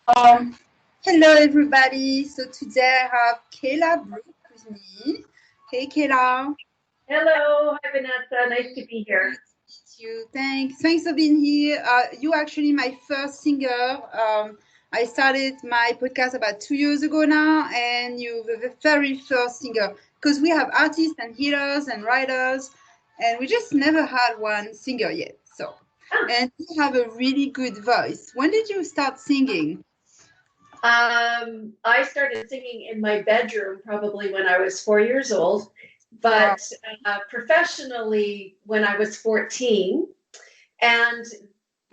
Um, Hello everybody. So today I have Cayla Brooke with me. Hey Kayla. Hello, hi Vanessa. Nice to be here. Nice to meet you. Thanks for being here. You actually my first singer. I started my podcast about 2 years ago now, and you were the very first singer because we have artists and healers and writers, and we just never had one singer yet. So, and you have a really good voice. When did you start singing? I started singing in my bedroom probably when I was 4 years old, Wow. but professionally when I was 14. And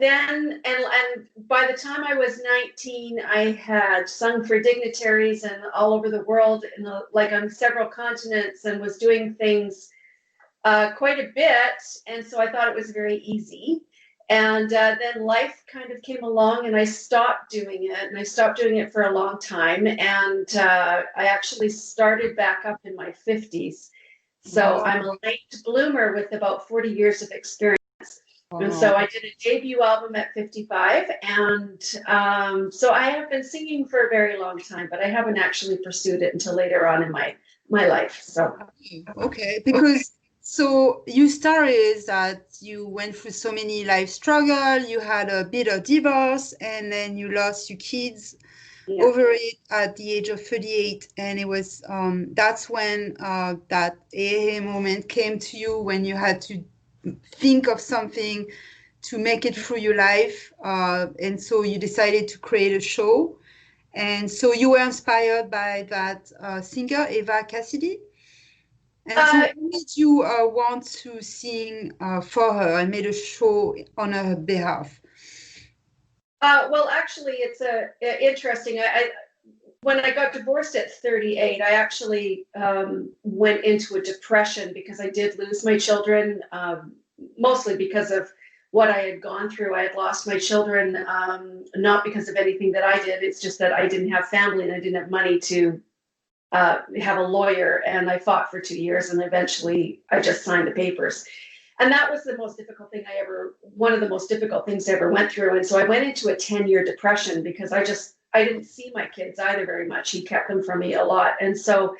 and by the time I was 19, I had sung for dignitaries and all over the world, like on several continents, and was doing things quite a bit. And so I thought it was very easy. And then life kind of came along and I stopped doing it. And I stopped doing it for a long time. And I actually started back up in my 50s. So Wow. I'm a late bloomer with about 40 years of experience. And Wow. so I did a debut album at 55. And so I have been singing for a very long time, but I haven't actually pursued it until later on in my life. So. Okay, because so you started that you went through so many life struggle, you had a bit of divorce, and then you lost your kids Yeah. over it at the age of 38, and it was that's when that AA moment came to you when you had to think of something to make it through your life, and so you decided to create a show, and so you were inspired by that singer Eva Cassidy. And so, Uh, what made you want to sing for her and made a show on her behalf? well, actually, it's interesting. When I got divorced at 38, I actually went into a depression because I did lose my children, mostly because of what I had gone through. I had lost my children, not because of anything that I did. It's just that I didn't have family and I didn't have money to have a lawyer. And I fought for 2 years, and eventually I just signed the papers. And that was the most difficult thing one of the most difficult things I ever went through. And so I went into a 10-year depression because I didn't see my kids either very much. He kept them from me a lot. And so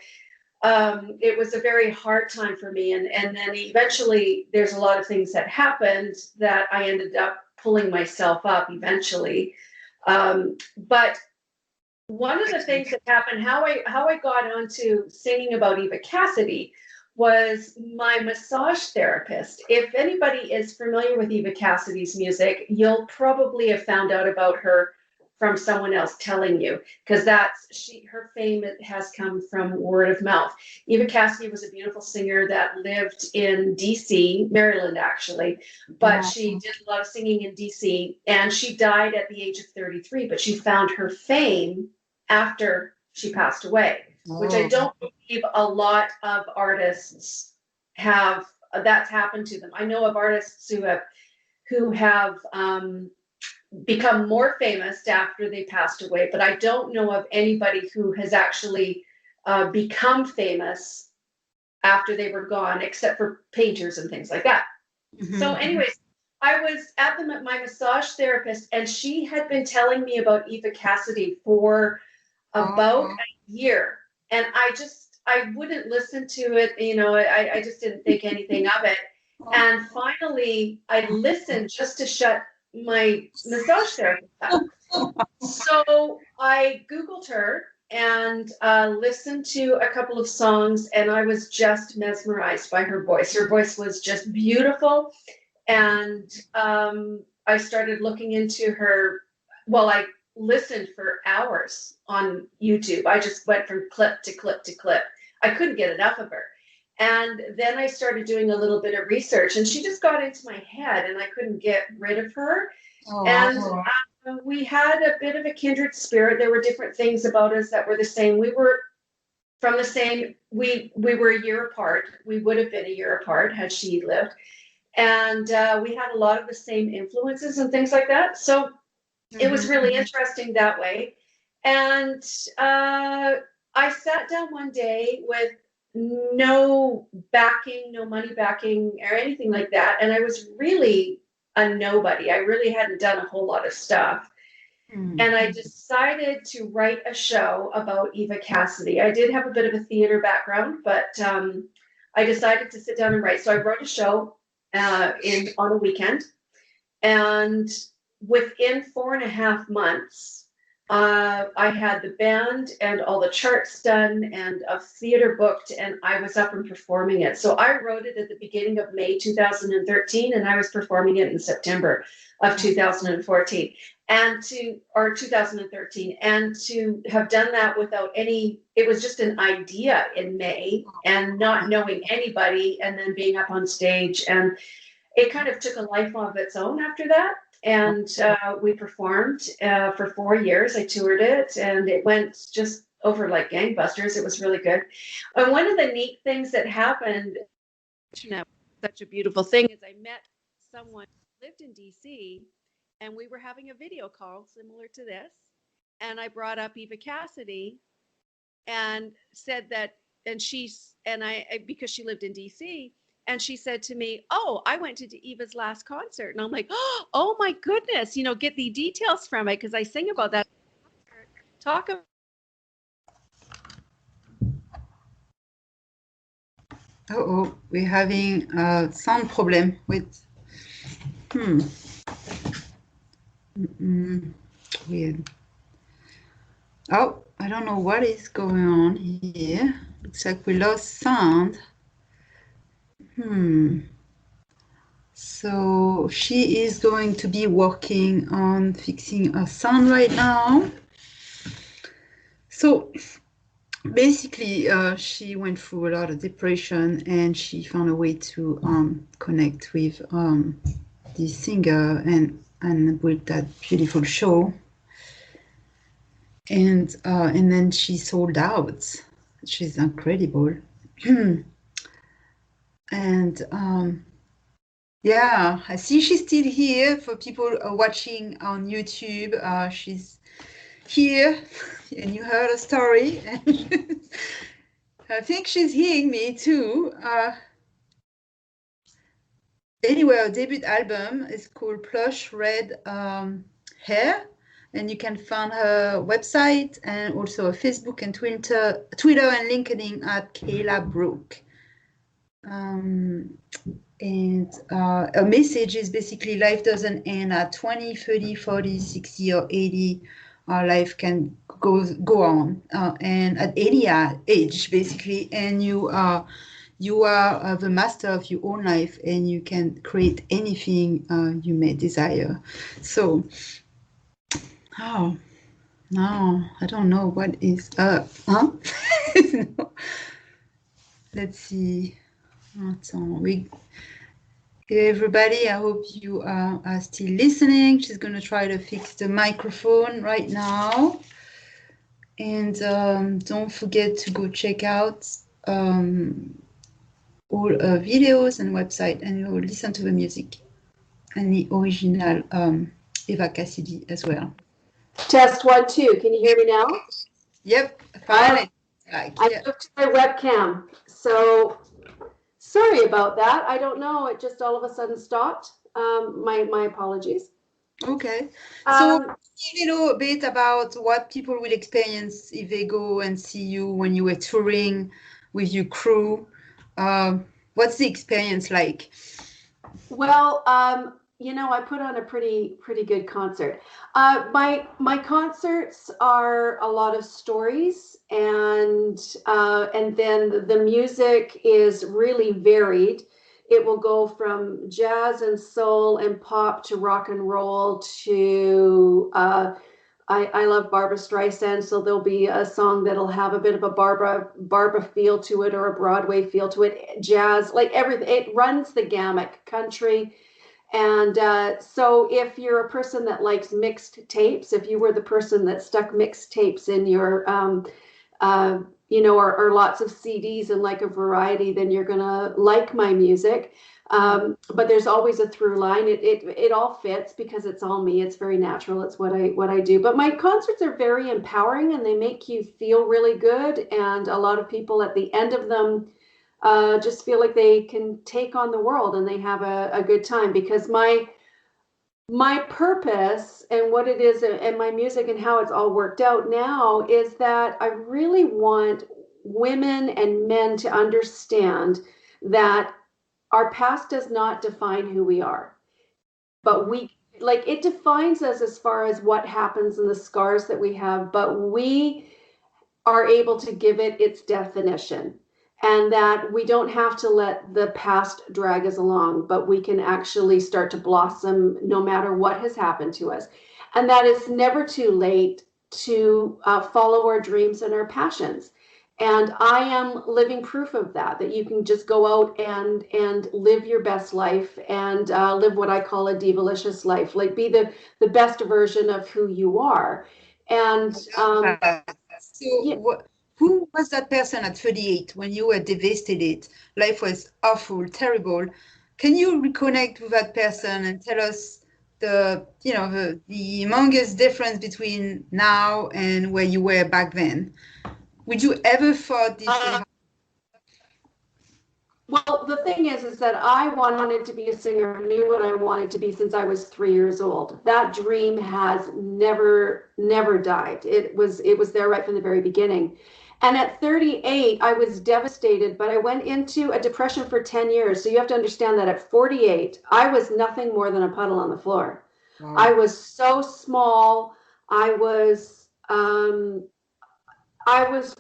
it was a very hard time for me. And then eventually there's a lot of things that happened that I ended up pulling myself up eventually. But one of the things that happened, how I got onto singing about Eva Cassidy was my massage therapist. If anybody is familiar with Eva Cassidy's music, you'll probably have found out about her from someone else telling you, because her fame has come from word of mouth. Eva Cassidy was a beautiful singer that lived in DC, Maryland actually, but Wow. she did a lot of singing in DC, and she died at the age of 33, but she found her fame after she passed away, which I Oh. don't believe a lot of artists have. That's happened to them. I know of artists who have become more famous after they passed away, but I don't know of anybody who has actually become famous after they were gone, except for painters and things like that. So, Mhm. anyways, I was at my massage therapist, and she had been telling me about Eva Cassidy for about Oh. a year, and I wouldn't listen to it. I just didn't think anything of it. And finally, I listened just to shut my massage therapist up. So I Googled her and listened to a couple of songs, and I was just mesmerized by her voice. Her voice was just beautiful, and I started looking into her. Well, I listened for hours on YouTube. I just went from clip to clip to clip. I couldn't get enough of her. And then I started doing a little bit of research, and she just got into my head, and I couldn't get rid of her. Oh, And wow. we had a bit of a kindred spirit. There were different things about us that were the same. We were from the same. We were a year apart. We would have been a year apart had she lived, and we had a lot of the same influences and things like that. So it was Mhm. really interesting that way. And I sat down one day with no backing, no money backing, or anything like that. And I was really a nobody. I really hadn't done a whole lot of stuff. And I decided to write a show about Eva Cassidy. I did have a bit of a theater background, but I decided to sit down and write. So I wrote a show on a weekend, and within 4.5 months, I had the band and all the charts done and a theater booked, and I was up and performing it. So I wrote it at the beginning of May 2013, and I was performing it in September of 2014 or 2013. And to have done that without it was just an idea in May and not knowing anybody, and then being up on stage, and it kind of took a life of its own after that. And we performed for 4 years. I toured it, and it went just over like gangbusters. It was really good. And one of the neat things that happened, such a beautiful thing, is I met someone who lived in DC, and we were having a video call similar to this. And I brought up Eva Cassidy and said that, because she lived in DC. And she said to me, "Oh, I went to Eva's last concert." And I'm like, "Oh my goodness, get the details from it, because I sing about that." Talk about. Oh, we're having a sound problem with. Weird. Oh, I don't know what is going on here. Looks like we lost sound. So she is going to be working on fixing her sound right now. So basically, she went through a lot of depression, and she found a way to connect with this singer and build that beautiful show. And then she sold out. She's incredible. And yeah, I see she's still here. For people watching on YouTube, she's here, and you heard a story. And I think she's hearing me too. Anyway, our debut album is called Plush Red Hair, and you can find her website and also Facebook and Twitter and LinkedIn at Cayla Brooke. And a message is basically life doesn't end at 20, 30, 40, 60, or 80. Our life can go on, and at any age, basically. And you are the master of your own life, and you can create anything you may desire. So, no, I don't know what is up. Huh? No. Let's see. Everybody, I hope you are still listening. She's going to try to fix the microphone right now. And don't forget to go check out all videos and website, and you'll listen to the music and the original Eva Cassidy as well. Test 1, 2. Can you hear me now? Yep, fine. I moved to my webcam, so sorry about that. I don't know. It just all of a sudden stopped. My apologies. Okay. So a little bit about what people will experience if they go and see you when you were touring with your crew. What's the experience like? Well, I put on a pretty good concert. My concerts are a lot of stories, and then the music is really varied. It will go from jazz and soul and pop to rock and roll to I love Barbra Streisand, so there'll be a song that'll have a bit of a Barbra feel to it, or a Broadway feel to it. Jazz, like everything, it runs the gamut. Country. And so if you're a person that likes mixed tapes, if you were the person that stuck mixed tapes in your, or lots of CDs and like a variety, then you're going to like my music. But there's always a through line. It all fits because it's all me. It's very natural. It's what I do. But my concerts are very empowering, and they make you feel really good. And a lot of people at the end of them just feel like they can take on the world, and they have a good time, because my purpose and what it is and my music and how it's all worked out now is that I really want women and men to understand that our past does not define who we are, but we like it defines us as far as what happens and the scars that we have, but we are able to give it its definition, and that we don't have to let the past drag us along, but we can actually start to blossom no matter what has happened to us, and that it's never too late to follow our dreams and our passions. And I am living proof of that, that you can just go out and live your best life and live what I call a divalicious life, like be the best version of who you are. And yeah. So, who was that person at 38 when you were devastated? Life was awful, terrible. Can you reconnect with that person and tell us the humongous difference between now and where you were back then? Would you ever thought this would happen? Well, the thing is that I wanted to be a singer. I knew what I wanted to be since I was 3 years old. That dream has never died. It was there right from the very beginning. And at 38, I was devastated, but I went into a depression for 10 years. So you have to understand that at 48, I was nothing more than a puddle on the floor. Wow. I was so small. I was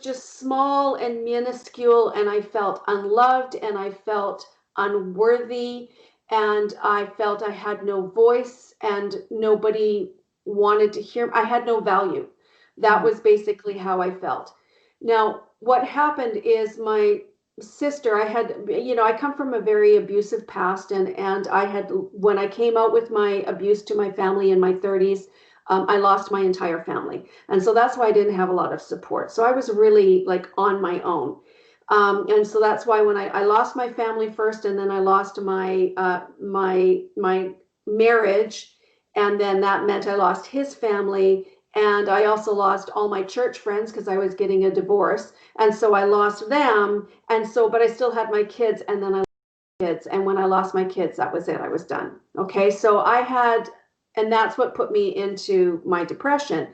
just small and minuscule, and I felt unloved, and I felt unworthy, and I felt I had no voice, and nobody wanted to hear. I had no value. That was basically how I felt. Now, what happened is my sister, I come from a very abusive past, and when I came out with my abuse to my family in my 30s, I lost my entire family. And so that's why I didn't have a lot of support. So I was really like on my own. And so that's why when I lost my family first, and then I lost my marriage, and then that meant I lost his family, and I also lost all my church friends because I was getting a divorce, and so I lost them, and so but I still had my kids, and then I kids. And when I lost my kids, that was it. I was done. Okay. So and that's what put me into my depression.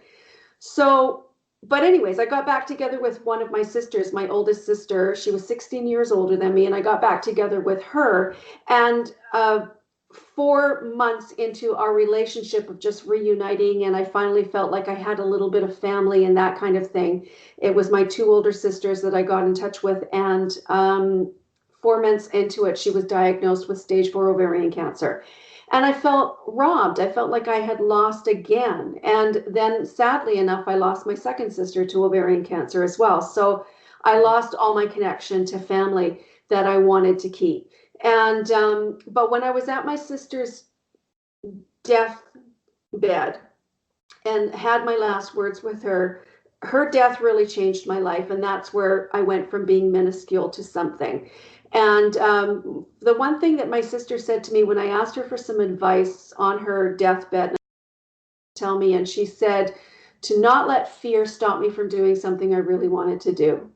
So, but anyways, I got back together with one of my sisters, my oldest sister. She was 16 years older than me. And I got back together with her. And 4 months into our relationship of just reuniting, and I finally felt like I had a little bit of family and that kind of thing. It was my two older sisters that I got in touch with. And 4 months into it, she was diagnosed with stage 4 ovarian cancer. And I felt robbed. I felt like I had lost again. And then, sadly enough, I lost my second sister to ovarian cancer as well. So I lost all my connection to family that I wanted to keep. And but when I was at my sister's deathbed and had my last words with her, her death really changed my life. And that's where I went from being minuscule to something. And the one thing that my sister said to me when I asked her for some advice on her deathbed, tell me, and she said to not let fear stop me from doing something I really wanted to do.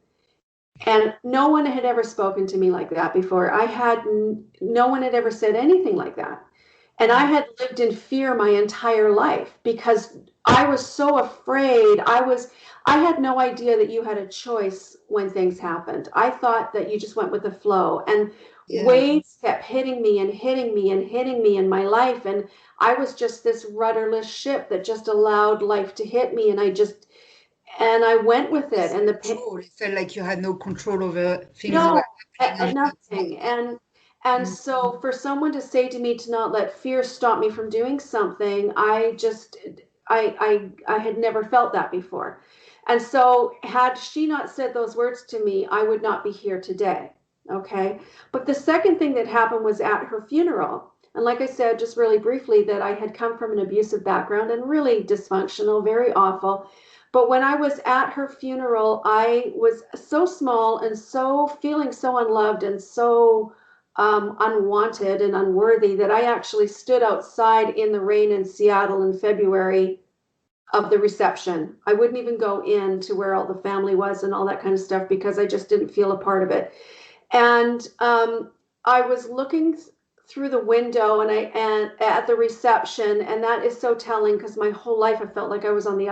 And no one had ever spoken to me like that before. No one had ever said anything like that. And I had lived in fear my entire life because I was so afraid. I had no idea that you had a choice when things happened. I thought that you just went with the flow, and waves kept hitting me and hitting me and hitting me in my life. And I was just this rudderless ship that just allowed life to hit me. And I went with it. And it felt like you had no control over things. No, nothing. And so for someone to say to me to not let fear stop me from doing something, I had never felt that before. And so had she not said those words to me, I would not be here today. Okay. But the second thing that happened was at her funeral. And like I said, just really briefly, that I had come from an abusive background and really dysfunctional, very awful. But when I was at her funeral, I was so small and so feeling so unloved and so unwanted and unworthy that I actually stood outside in the rain in Seattle in February of the reception. I wouldn't even go in to where all the family was and all that kind of stuff because I just didn't feel a part of it. And I was looking through the window and at the reception, and that is so telling because my whole life I felt like I was on the